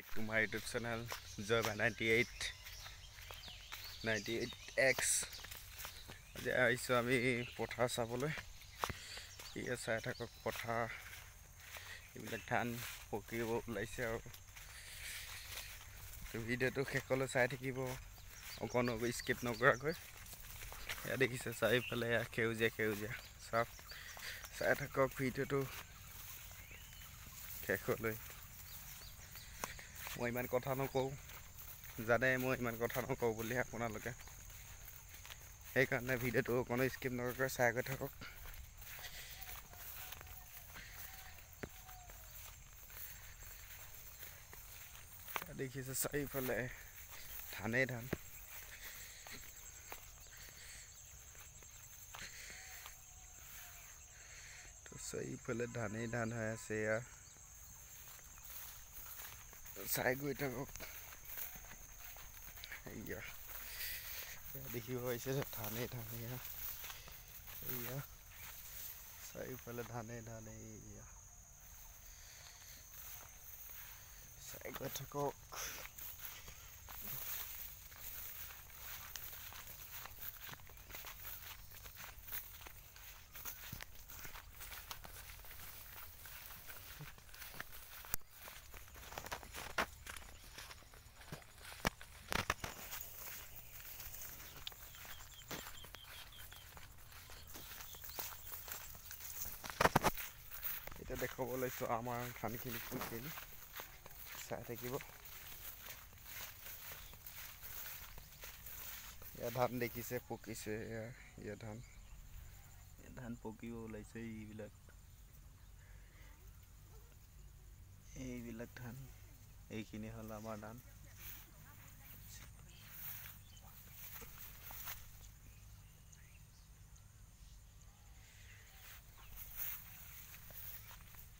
back to my YouTube channel Joy98X. আজি আহিছোঁ আমি পথাৰ চাবলৈ। ইয়ে চাই থাকক পথাৰ, এইবিলাক ধান পকিব ওলাইছে আৰু ভিডিঅ'টো শেষলৈ চাই থাকিব, অকণো স্কিপ নকৰাকৈ। এয়া দেখিছে চাৰিওফালে সেউজীয়া সেউজীয়া চাওক, চাই থাকক ভিডিঅ'টো শেষলৈ। মই ইমান কথা নকওঁ, জানে মই ইমান কথা নকওঁ বুলি আপোনালোকে, সেইকাৰণে ভিডিঅ'টো অকণো স্কিপ নকৰাকৈ চাই গৈ থাকক। দেখিছে চাৰিওফালে ধানেই ধান। তো চাৰিওফালে ধানেই ধান হৈ আছে, এয়া চাই গৈ থাকক। এয়া দেখিব পাইছে ধানেই ধান, এয়া চাৰিওফালে ধানেই ধানেই, এয়া চাই গৈ থাকক। এতিয়া দেখাব লৈছোঁ আমাৰ ধানখিনি কোনখিনি, চাই থাকিব। এয়া ধান দেখিছে পকিছে, এয়া ধান পকিব ওলাইছে। এইবিলাক ধান, এইখিনি হ'ল আমাৰ ধান।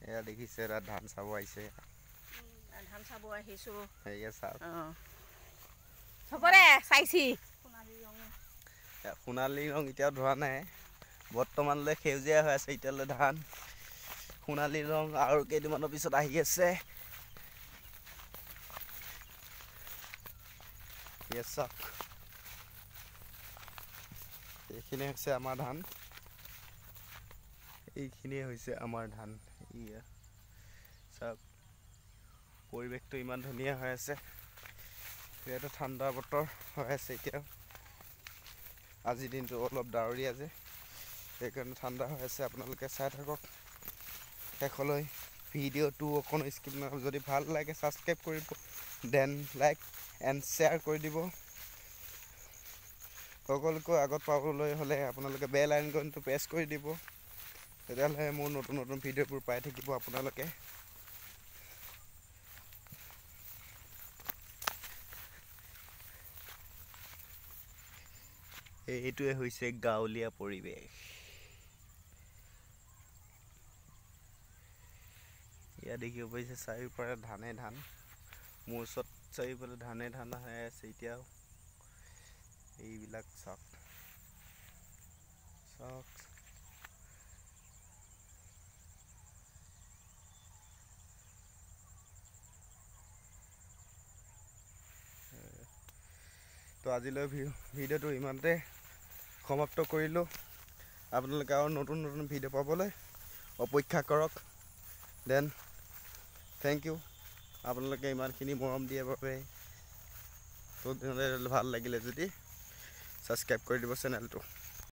এয়া দেখিছে ধান চাব আহিছে, ধান চাব আহিছোঁ। এয়া চাওক, চবৰে চাইছি। সোণালী ৰং এতিয়াও ধৰা নাই, বৰ্তমানলৈ সেউজীয়া হৈ আছে এতিয়ালৈ ধান। সোণালী ৰং আৰু কেইদিনমানৰ পিছত আহি আছে। চাওক, এইখিনি হৈছে আমাৰ ধান, এইখিনিয়ে হৈছে আমাৰ ধান। ইয়া চাওক, পৰিৱেশটো ইমান ধুনীয়া হৈ আছে। ইয়াতে ঠাণ্ডা বতৰ হৈ আছে এতিয়াও, আজিৰ দিনটো অলপ ডাৱৰীয়া যে, সেইকাৰণে ঠাণ্ডা হৈ আছে। আপোনালোকে চাই থাকক শেষলৈ ভিডিঅ'টো, অকণো স্কিপ নকৰিব। যদি ভাল লাগে ছাবস্ক্ৰাইব কৰিব, দেন লাইক এণ্ড শ্বেয়াৰ কৰি দিব। সকলোকৈ আগত পাবলৈ হ'লে আপোনালোকে বেল আইকনটো প্ৰেছ কৰি দিব, তেতিয়াহ'লে মোৰ নতুন নতুন ভিডিঅ'বোৰ পাই থাকিব আপোনালোকে। এইটোৱে হৈছে গাঁৱলীয়া পৰিৱেশ। ইয়াত দেখিব পাইছে চাৰিওফালে ধানে ধান, মোৰ ওচৰত চাৰিওফালে ধানে ধান হৈ আছে এতিয়াও। এইবিলাক চাওক চাওক, তো আজিলৈ ভিডিঅ'টো ইমানতে সমাপ্ত কৰিলোঁ। আপোনালোকে আৰু নতুন নতুন ভিডিঅ' পাবলৈ অপেক্ষা কৰক। দেন থেংক ইউ, আপোনালোকে ইমানখিনি মৰম দিয়াৰ বাবে। তো ভাল লাগিলে যদি ছাবস্ক্ৰাইব কৰি দিব চেনেলটো।